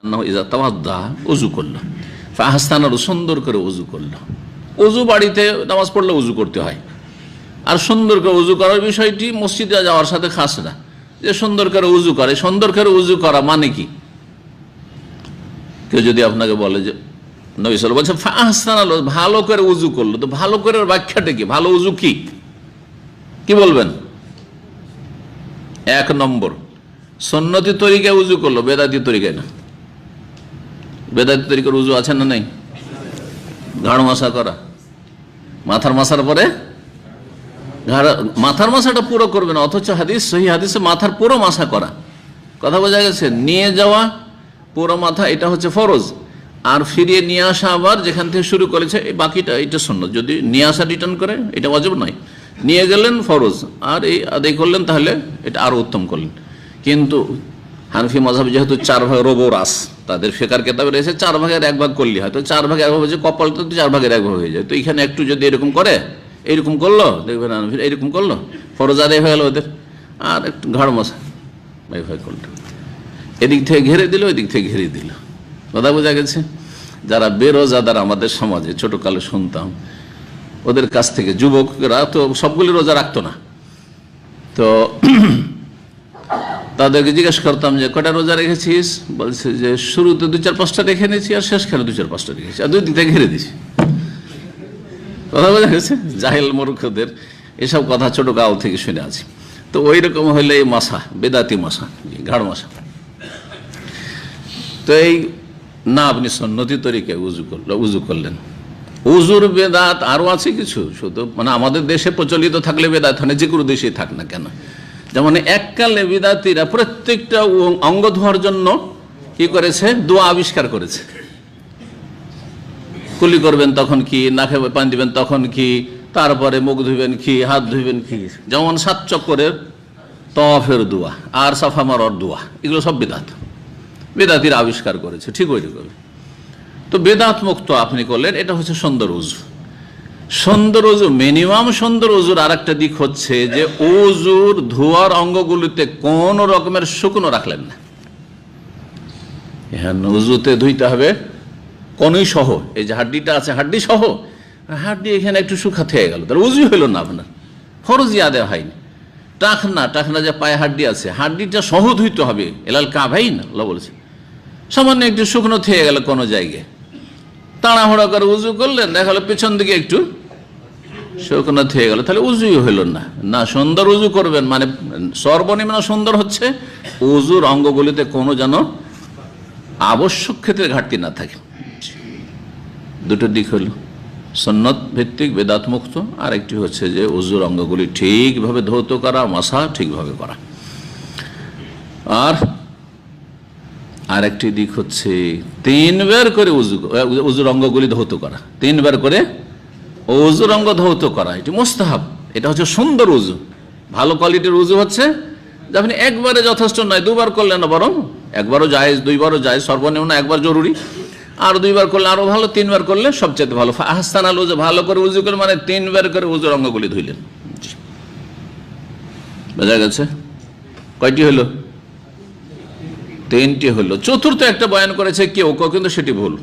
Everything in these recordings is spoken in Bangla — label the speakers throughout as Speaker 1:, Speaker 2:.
Speaker 1: ইজা তাওয়াদ্দা, উজু করলো, ফাহসানাহু, সুন্দর করে উজু করলো। উজু বাড়িতে নামাজ পড়লে উজু করতে হয়, আর সুন্দর করে উজু করার বিষয়টি মসজিদে যাওয়ার সাথে খাস না, যে সুন্দর করে উজু করে। সুন্দর করে উজু করা মানে কি? কেউ যদি আপনাকে বলে যে নবী সাল্লাল্লাহু আলাইহি ওয়াসাল্লাম বলছে ফাহসানাহু, ভালো করে উজু করলো, তো ভালো করে ব্যাখ্যাটা কি? ভালো উজু কি কি বলবেন? এক নম্বর, সুন্নতি তরিকায় উজু করলো, বেদাতি তরিকায় না। বেদাতি তরিকার উজু আছে না নেই? ঘাড় মাসা করা, মাথার মাসার পরে মাথার মাসাটা পুরো করবে না, অথচ হাদিস, সহি হাদিসে মাথার পুরো মাসা করা। কথা বোঝা গেছে? নিয়ে যাওয়া পুরো মাথা, এটা হচ্ছে ফরজ, আর ফিরিয়ে নিয়ে আসা আবার যেখান থেকে শুরু করেছে এই বাকিটা, এটা সুন্নত। যদি নিয়ে আসা রিটার্ন করে এটা ওয়াজিব নয়, নিয়ে গেলেন ফরজ, আর এই আদায় করলেন তাহলে এটা আরো উত্তম করলেন। কিন্তু হানফি মাযহাব যেহেতু 4 ভাগ রবো রাস, তাদের ফিকহের কিতাবে রয়েছে 4 ভাগের 1 ভাগ করলে হয়, তো 4 ভাগের 1 ভাগ হচ্ছে কপাল, তো 4 ভাগের 1 ভাগ হয়ে যায়। তো এখানে একটু যদি এরকম করে, এইরকম করলো, দেখবেন এইরকম করলো, ফরজ আদায় হয়ে গেল ওদের, আর একটু ঘাড় মশা ভাই করলো, এদিক থেকে ঘেরে দিল, ওই দিক থেকে ঘেরে দিল। কথা বোঝা গেছে? যারা বেরোজাদার আমাদের সমাজে ছোটকালে শুনতাম, ওদের কাছ থেকে যুবকরা তো সবগুলি রোজা রাখতো না, তো তাদেরকে জিজ্ঞেস করতাম যে কটা রোজা রেখেছিস? বলছে যে শুরুতে 2-4-5টা রেখে নিয়েছি, আর শেষখানে 2-4-5টা রেখেছি, আর 2 দিক থেকে ঘিরে দিছি। কথা বোঝা গেছে? জাহেল মূর্খদের এসব কথা ছোট কাল থেকে শুনে আছি। তো ওই রকম হইলে এই মশা, বেদাতি মশা, ঘাড় মশা। তো এই না, আপনি সুন্নতি তরিকায় উজু করলেন। উজুর বেদাত আরো আছে কিছু, শুধু মানে আমাদের দেশে প্রচলিত থাকলে বেদাত হয় না, যে কোনো দেশেই থাক না কেন। যেমন এককালে বিদাতিরা প্রত্যেকটা অঙ্গ ধোয়ার জন্য কি করেছে? দোয়া আবিষ্কার করেছে। কুলি করবেন তখন কি, নাকে পানি দিবেন তখন কি, তারপরে মুখ ধুবেন কি, হাত ধুবেন কি। যেমন 7 চক্করের তওয়াফের দোয়া আর সাফা মারার দোয়া, এগুলো সব বেদাত, বেদাতিরা আবিষ্কার করেছে। ঠিক ওই রকম। তো বেদাত মুক্ত আপনি করলেন, এটা হচ্ছে সুন্দর উজু। সুন্দর উজু, মিনিমাম সুন্দর উজুর আর একটা দিক হচ্ছে যে উজুর ধোয়ার অঙ্গগুলিতে কোন রকমের শুকনো রাখলেন না। হ্যাঁ, উজুতে ধুইতে হবে কোনই সহ, এই যে হাড্ডিটা আছে হাড্ডি সহ, হাড্ডি এখানে একটু শুকা থেকে গেল, তাহলে উজু হইল না, আপনার ফরজি আদায় হয়নি। টাকনা যে পায়ে হাড্ডি আছে, হাড্ডিটা সহ ধুইতে হবে, এলাল কাভাইন আল্লাহ বলেছে। সামান্য একটু শুকনো থেকে গেল কোনো জায়গায়, তাড়াহুড়া করে উজু করলেন, দেখা গেল পেছন দিকে একটু শুকনো থেকে গেল, তাহলে উজুই হইল না। না, সুন্দর উজু করবেন, মানে সর্বনিম্ন সুন্দর হচ্ছে উজুর অঙ্গগুলিতে কোনো যেন আবশ্যক ক্ষেত্রে ঘাটতি না থাকে। দুটো দিক হলো, সুন্নত ভিত্তিক বেদাত মুক্ত, আর একটি হচ্ছে যে উজুর অঙ্গগুলি ঠিকভাবে ধৌত করা, মাসা ঠিকভাবে করা। আর একটি দিক হচ্ছে 3 বার করে উজুর অঙ্গগুলি ধৌত করা, 3 বার করে উজুর অঙ্গ ধৌত করা, এটি মুস্তাহাব। এটা হচ্ছে সুন্দর উজু। ভালো কোয়ালিটির উজু হচ্ছে যে আপনি একবারে যথেষ্ট নয়, 2 বার করলেন না, বরং একবারও জায়েজ, 2 বারও জায়েজ, সর্বনিম্ন 1 বার জরুরি, আর 2 বার করলে আরো ভালো, 3 বার করলে সবচেয়ে ভালো। আহসানাল উজু, ভালো করে উজু করে মানে 3 বার করে উজুর অঙ্গগুলি ধুইলেন। বোঝা গেছে? কয়টি হলো? 3টি হলো। চতুর্থ একটা বয়ান করেছে কেউ, কিন্তু সেটি ভুল।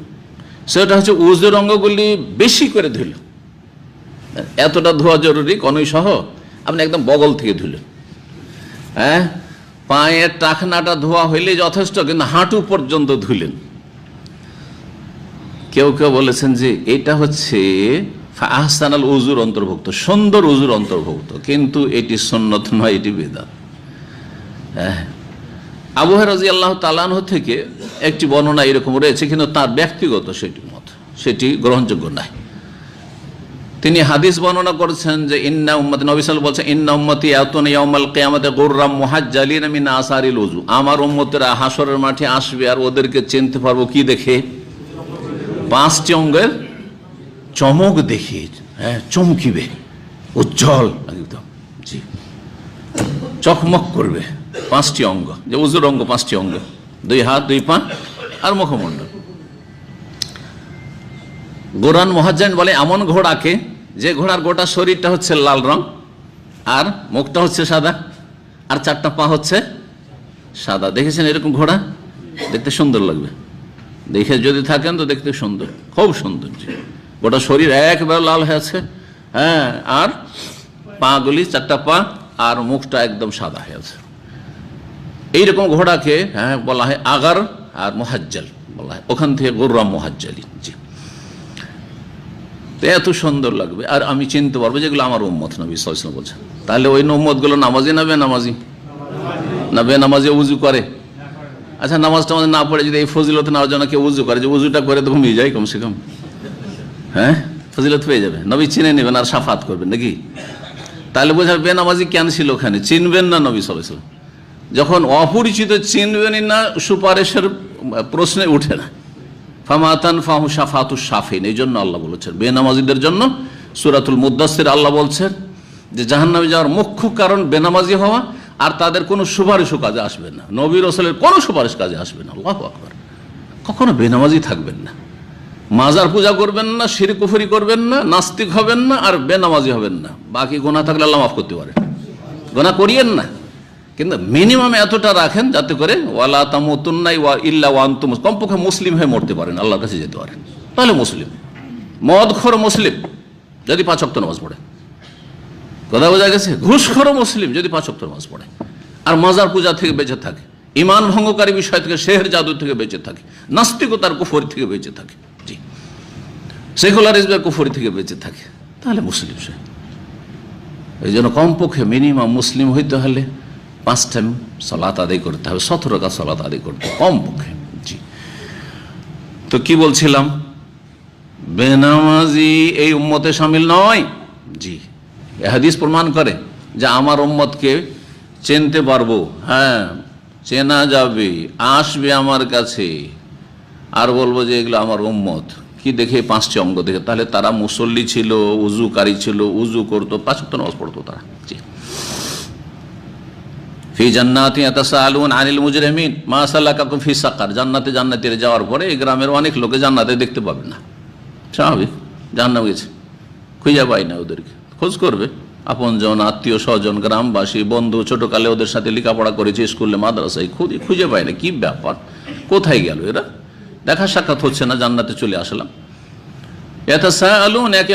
Speaker 1: সেটা হচ্ছে উজুর অঙ্গগুলি বেশি করে ধুইল, এতটা ধোয়া জরুরি কনই সহ, আপনি একদম বগল থেকে ধুলেন। হ্যাঁ, পায়ের টাকনাটা ধোয়া হইলে যথেষ্ট, কিন্তু হাঁটু পর্যন্ত ধুলেন। কেউ বলেছেন যে এটা হচ্ছে আহসানাল উজুর অন্তর্ভুক্ত, সুন্দর উজুর অন্তর্ভুক্ত, কিন্তু এটি সুন্নত নয়, এটি বেদাত। হ্যাঁ, আবু হুরায়রা রাদিয়াল্লাহু তাআলা আনহু থেকে একটি বর্ণনা এরকম রয়েছে, কিন্তু তার ব্যক্তিগত সেটি মত, সেটি গ্রহণযোগ্য নয়। তিনি হাদিস বর্ণনা করেছেন যে ইন্না উম্মতি, নবী সাল্লাল্লাহু আলাইহি ওয়াসাল্লাম বলেছেন ইন্না উম্মতি ইয়াতুনা ইয়াউমাল কিয়ামাতি গুররাম মুহাজ্জালিনা মিন আসারিল উযু, আমার উম্মতেরা হাসরের মাঠে আসবে আর ওদেরকে চিনতে পারবো কি দেখে? 5টি অঙ্গের চমক দেখে। হ্যাঁ, চমকিবে, উজ্জ্বল একদম, জি, চকমক করবে। 5টি অঙ্গ, যে উজুর অঙ্গ 5টি অঙ্গ, 2 হাত, 2 পা আর মুখমণ্ডল। গোরান মুহাজ্জালিন বলে এমন ঘোড়াকে যে ঘোড়ার গোটা শরীরটা হচ্ছে লাল রং, আর মুখটা হচ্ছে সাদা, আর 4টা পা হচ্ছে সাদা। দেখেছেন এরকম ঘোড়া? দেখতে সুন্দর লাগবে। দেখে যদি থাকেন তো দেখতে সুন্দর, খুব সুন্দর। গোটা শরীর একবার লাল হয়েছে, হ্যাঁ, আর পা গুলি, 4টা পা আর মুখটা একদম সাদা হয়েছে। এইরকম ঘোড়াকে হ্যাঁ বলা হয় আগার আর মুহাজ্জাল বলা হয়, ওখান থেকে গুররাম মুহাজ্জালি। জি, তো এত সুন্দর লাগবে আর আমি চিনতে পারবো যেগুলো আমার উম্মত নবী সাল্লাল্লাহু আলাইহি ওয়াসাল্লাম বলছেন। তাহলে ওই উম্মত গুলো নামাজি না বেনামাজি? না বেনামাজি উজু করে? আচ্ছা, নামাজটা আমাদের না পড়ে যদি এই ফজিলত নেওয়ার জন্য কেউ উজু করে, যে উজুটা করে তো ঘুমিয়ে যায় কমসে কম, হ্যাঁ, ফজিলত পেয়ে যাবে, নবী চিনে নেবেন আর সাফাত করবেন নাকি? তাহলে বোঝা বেনামাজি কেন ছিল ওখানে? চিনবেন না নবী সাল্লাল্লাহু আলাইহি ওয়াসাল্লাম। যখন অপরিচিত চিনবেনই না, সুপারিশের প্রশ্নে উঠে না। ফামাতান ফাহু শাফাতু শাফিন, এই জন্য আল্লাহ বলেছেন বেনামাজিদের জন্য সূরাতুল মুদ্দাসসির আল্লাহ বলছেন যে জাহান্নামে যাওয়ার মুখ্য কারণ বেনামাজি হওয়া, আর তাদের কোনো সুপারিশও কাজে আসবে না, নবী রাসূলের কোনো সুপারিশ কাজে আসবে না। আল্লাহু আকবার। কখনো বেনামাজি থাকবেন না, মাজার পূজা করবেন না, শিরক কুফরি করবেন না, নাস্তিক হবেন না, আর বেনামাজি হবেন না। বাকি গুনাহ থাকলে আল্লাহ মাফ করতে পারেন, গুনাহ করিয়েন না, কিন্তু মিনিমাম এতটা রাখেন যাতে করে ওয়ালা তামুতুন্না ইল্লা ওয়া আনতুম, কমপক্ষে মুসলিম হয়ে মরতে পারেন, আল্লাহর কাছে যেতে পারেন, তাহলে মুসলিম। মদখোর মুসলিম যদি 5 ওয়াক্ত নামাজ পড়ে, কথা বোঝা গেছে? ঘুষখোর মুসলিম যদি 5 ওয়াক্ত নামাজ পড়ে, আর মাজার পূজা থেকে বেঁচে থাকে, ইমান ভঙ্গকারী বিষয় থেকে, শেহর জাদু থেকে বেঁচে থাকে, নাস্তিকতার কুফরি থেকে বেঁচে থাকে, জি, সেকুলারিজমের কুফরি থেকে বেঁচে থাকে, তাহলে মুসলিম সে। এই জন্য কমপক্ষে মিনিমাম মুসলিম হইতে হলে 5 টাইম সালাত আদায় করতে হবে, 17 রাকাত সালাত আদায় করতে হবে কমপক্ষে। জি, তো কি বলছিলাম? বেনামাজি এই উম্মতে শামিল নয়। জি, হাদিস প্রমাণ করে যে আমার উম্মতকে চিনতে পারবো, হ্যাঁ, চেনা যাবে, আসবে আমার কাছে, আর বলবো যে এগুলো আমার উম্মত। কি দেখে? 5টি অঙ্গ দেখে। তাহলে তারা মুসল্লি ছিল, উজুকারী ছিল, উজু করতো, 5 ওয়াক্ত নামাজ পড়তো তারা। জি, ফি জান্নাতি ইয়াতাসাআলুন আনিল মুজরিমিন মা সালাকাকুম ফি সাকার, জান্নাতে জান্নাতীরা যাওয়ার পরে এই গ্রামের অনেক লোকে জান্নাতে দেখতে পাবে না, স্বাভাবিক, জাহান্নামে গেছে, খুঁজে পায় না ওদেরকে, খোঁজ করবে আপনজন, আত্মীয় স্বজন, গ্রামবাসী, বন্ধু, ছোটকালে ওদের সাথে লেখাপড়া করেছে স্কুলে মাদ্রাসায়, খুঁজে পায় না, কি ব্যাপার, কোথায় গেল এরা, দেখা সাক্ষাৎ হচ্ছে না, জান্নাতে চলে আসলাম। ইয়াতাসাআলুন, একে